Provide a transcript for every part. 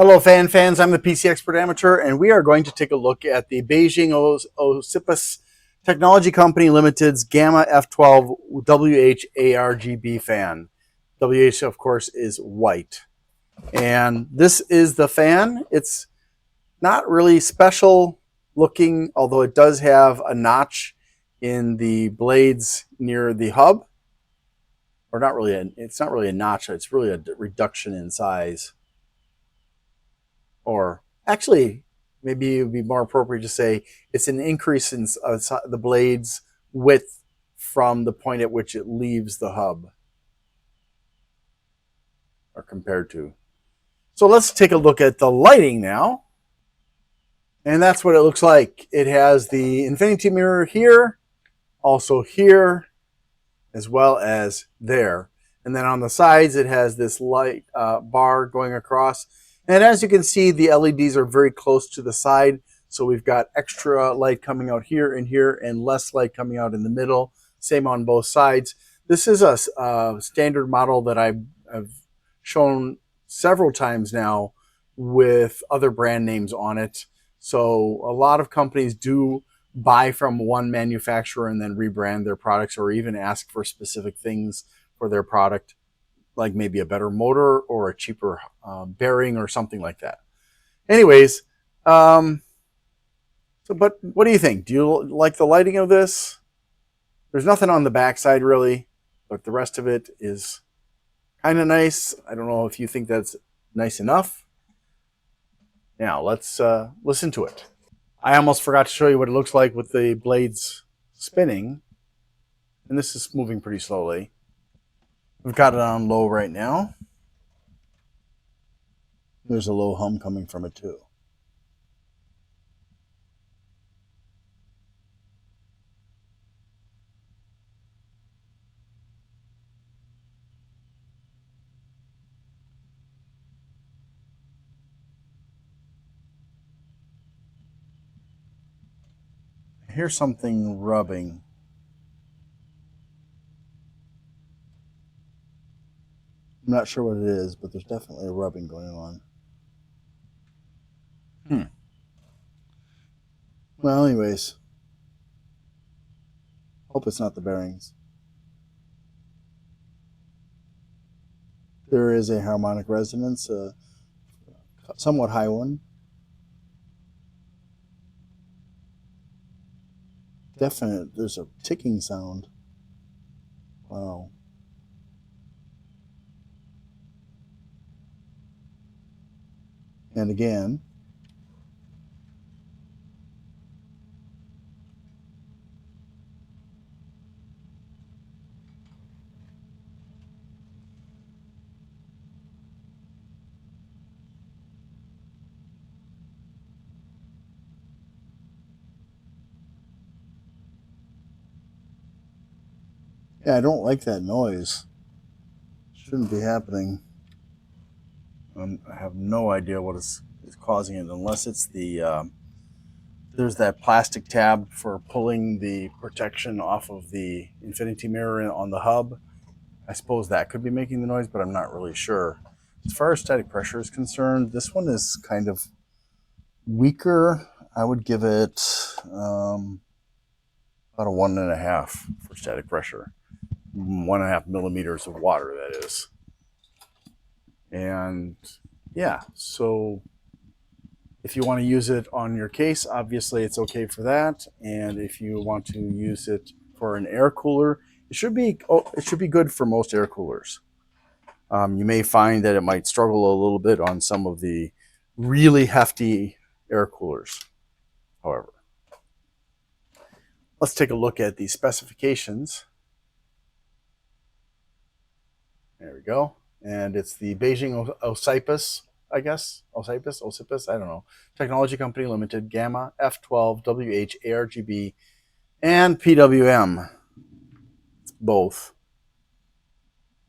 Hello, fans. I'm the PC Expert Amateur, and we are going to take a look at the Beijing Ocypus Technology Company Limited's Gamma F12 WH ARGB fan. WH, of course, is white. And this is the fan. It's not really special looking, although it does have a notch in the blades near the hub. Or not really, it's not really a notch, it's really a reduction in size. Or actually, maybe it would be more appropriate to say it's an increase in the blade's width from the point at which it leaves the hub, or compared to. So let's take a look at the lighting now. And that's what it looks like. It has the infinity mirror here, also here, as well as there. And then on the sides, it has this light bar going across. And as you can see, the LEDs are very close to the side. So we've got extra light coming out here and less light coming out in the middle. Same on both sides. This is a standard model that I've shown several times now with other brand names on it. So a lot of companies do buy from one manufacturer and then rebrand their products, or even ask for specific things for their product, like maybe a better motor or a cheaper bearing or something like that. Anyways, but what do you think? Do you like the lighting of this? There's nothing on the backside really, but the rest of it is kind of nice. I don't know if you think that's nice enough. Now let's listen to it. I almost forgot to show you what it looks like with the blades spinning. And this is moving pretty slowly. We've got it on low right now. There's a low hum coming from it too. I hear something rubbing. I'm not sure what it is, but there's definitely a rubbing going on. Well, anyways, hope it's not the bearings. There is a harmonic resonance, a somewhat high one. Definite, there's a ticking sound. Wow. And again. Yeah, I don't like that noise. Shouldn't be happening. I have no idea what is causing it, unless it's the there's that plastic tab for pulling the protection off of the infinity mirror on the hub. I suppose that could be making the noise, but I'm not really sure. As far as static pressure is concerned, this one is kind of weaker. I would give it about a 1.5 for static pressure. 1.5 millimeters of water, that is. And yeah, so if you want to use it on your case, obviously it's okay for that. And if you want to use it for an air cooler, it should be good for most air coolers. You may find that it might struggle a little bit on some of the really hefty air coolers, however. Let's take a look at the specifications. There we go. And it's the Beijing Ocypus, I guess. Ocypus, I don't know. Technology Company Limited, Gamma F12 WH ARGB, and PWM. It's both.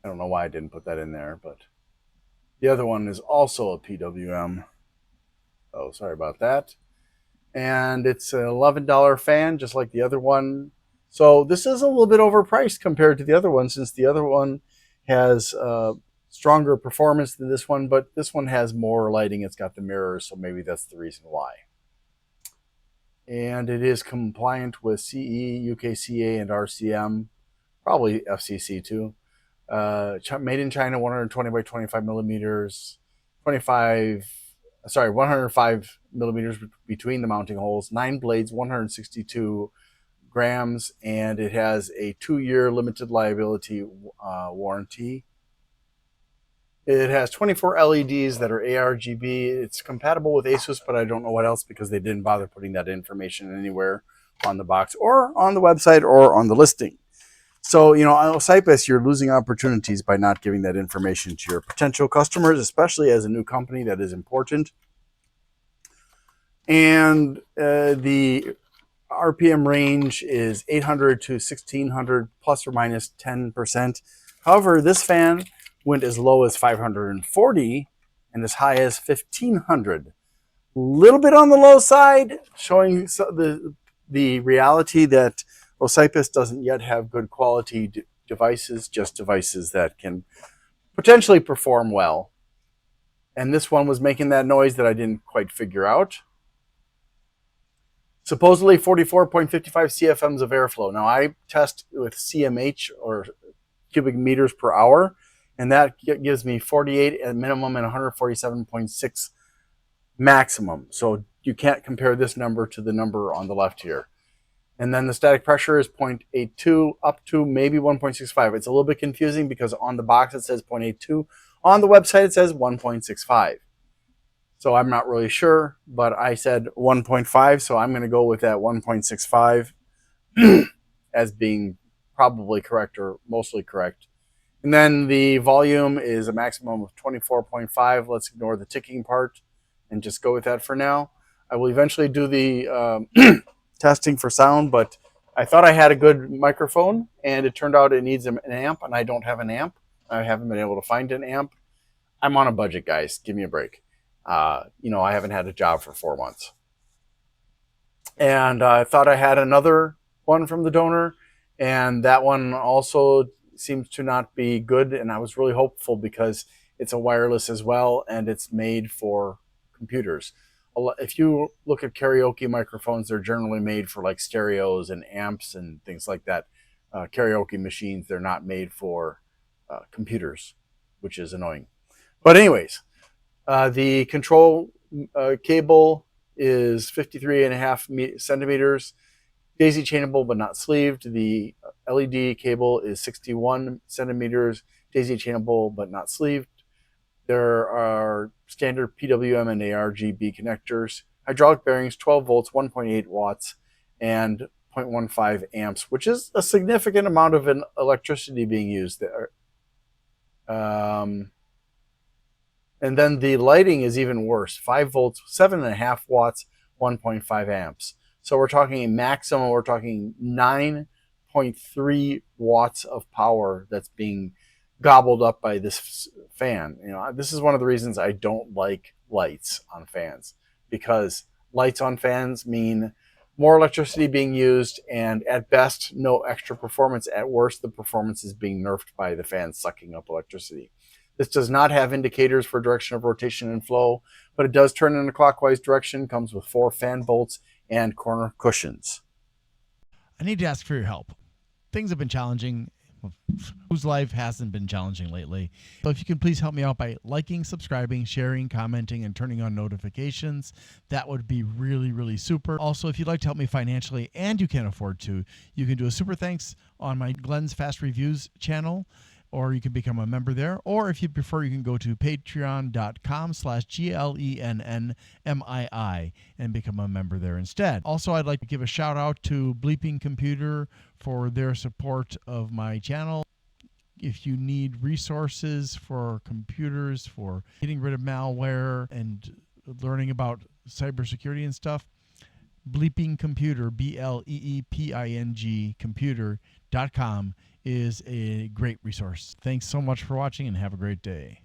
I don't know why I didn't put that in there, but the other one is also a PWM. Oh, sorry about that. And it's an $11 fan, just like the other one. So this is a little bit overpriced compared to the other one, since the other one has stronger performance than this one, but this one has more lighting. It's got the mirrors, so maybe that's the reason why. And it is compliant with CE, UKCA, and RCM, probably FCC too. Made in China, 120 by 25 millimeters, 105 millimeters between the mounting holes, 9 blades, 162 grams, and it has a 2-year limited liability warranty. It has 24 LEDs that are ARGB. It's compatible with Asus, but I don't know what else because they didn't bother putting that information anywhere on the box or on the website or on the listing. So, you know, on Ocypus, you're losing opportunities by not giving that information to your potential customers, especially as a new company. That is important. And the RPM range is 800 to 1600 plus or minus 10%. However, this fan went as low as 540 and as high as 1500. A little bit on the low side, showing the reality that Ocypus doesn't yet have good quality devices, just devices that can potentially perform well. And this one was making that noise that I didn't quite figure out. Supposedly 44.55 CFMs of airflow. Now I test with CMH, or cubic meters per hour, and that gives me 48 at minimum and 147.6 maximum. So you can't compare this number to the number on the left here. And then the static pressure is 0.82 up to maybe 1.65. It's a little bit confusing because on the box it says 0.82. On the website it says 1.65. So I'm not really sure, but I said 1.5, so I'm going to go with that 1.65 as being probably correct or mostly correct. And then the volume is a maximum of 24.5. Let's ignore the ticking part and just go with that for now. I will eventually do the testing for sound, but I thought I had a good microphone, and it turned out it needs an amp, and I don't have an amp. I haven't been able to find an amp. I'm on a budget, guys. Give me a break. You know, I haven't had a job for 4 months. And I thought I had another one from the donor, and that one also seems to not be good. And I was really hopeful because it's a wireless as well, and it's made for computers. If you look at karaoke microphones, they're generally made for like stereos and amps and things like that. Karaoke machines, they're not made for computers, which is annoying. But anyways, the control cable is 53.5 centimeters, daisy chainable but not sleeved. The LED cable is 61 centimeters, daisy chainable but not sleeved. There are standard PWM and ARGB connectors, hydraulic bearings, 12 volts, 1.8 watts, and 0.15 amps, which is a significant amount of electricity being used there. And then the lighting is even worse, 5 volts, 7.5 watts, 1.5 amps. So we're talking a maximum, we're talking 9.3 watts of power that's being gobbled up by this fan. You know, this is one of the reasons I don't like lights on fans, because lights on fans mean more electricity being used, and at best, no extra performance. At worst, the performance is being nerfed by the fan sucking up electricity. This does not have indicators for direction of rotation and flow, but it does turn in a clockwise direction, comes with 4 fan bolts and corner cushions. I need to ask for your help. Things have been challenging. Whose life hasn't been challenging lately? So if you can please help me out by liking, subscribing, sharing, commenting, and turning on notifications, that would be really, really super. Also, if you'd like to help me financially and you can't afford to, you can do a super thanks on my Glenn's Fast Reviews channel, or you can become a member there. Or if you prefer, you can go to patreon.com/GLENNMII and become a member there instead. Also, I'd like to give a shout out to Bleeping Computer for their support of my channel. If you need resources for computers, for getting rid of malware and learning about cybersecurity and stuff, Bleeping Computer, BLEEPING computer.com is a great resource. Thanks so much for watching and have a great day.